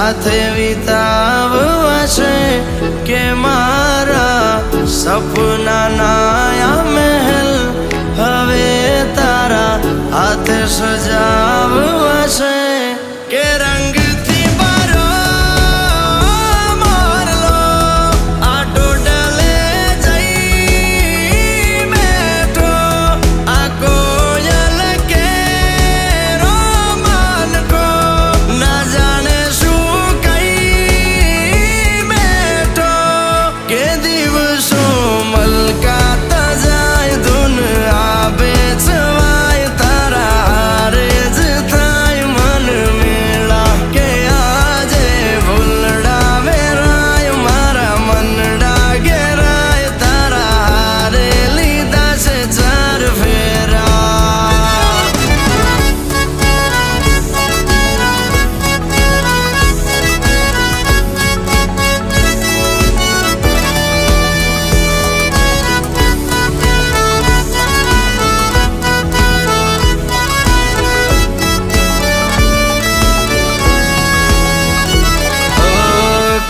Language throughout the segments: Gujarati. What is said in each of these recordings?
સાથે વિતાવવા છે કે મારા સપનાના આ મહેલ હવે તારા હાથે સજાવવા છે કે રંગથી ભરો મોરલો આ ટોડલે જઈ બેઠો આ કોયલ કેરો માનકો ના જાણે શું કઈ બેઠો કે દિવસો મલકાતા જાય ધૂન આવે છવાય તારા હારે જ થાય મન મેળા કે આજે ભૂલડા વેરાય મારા મનડા ઘેરાય તારા હારે લીધા છે ચાર ફેરા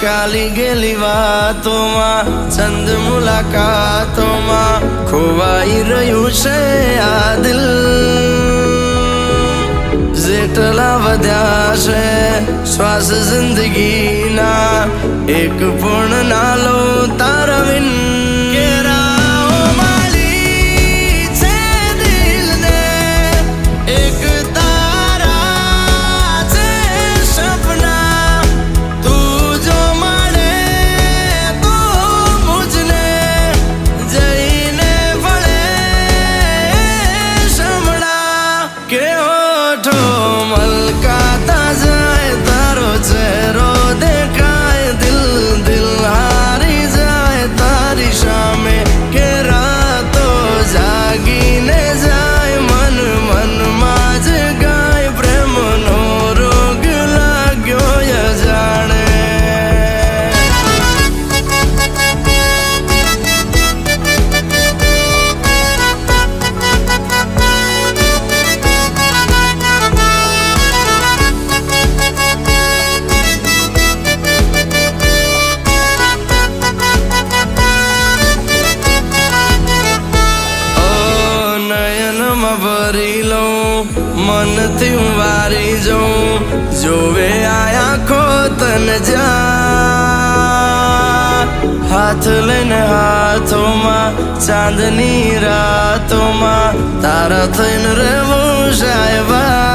કાલી ગેલી વાતોમાં ચંદ મુલાકાતોમાં ખોવાઈ રહ્યું છે આ દિલ જેટલા વધ્યા છે શ્વાસ જિંદગીના એક પણ ના લો તારા વિન કે રાહો માળી છે દિલને એક તારા છે સપના તું જો મળે તો મુજને જઈને ભળે સમણા કે ઓઠો મલકાતા જાય તારો ચહેરો દેખાય દિલ દિલ હારી જાય તારી સામે કે રાતો જાગીને જાય મન મનમાં જ ગાય પ્રેમનો રોગ લાગ્યો જાણે નયનમાં ભરી લઉં મનથી હું વારી જાઉં જોવે આયા ખો તને જા હાથ લઈને હાથોમાં ચાંદની રાતોમાં તારા થઈને રહેવું સાહેબા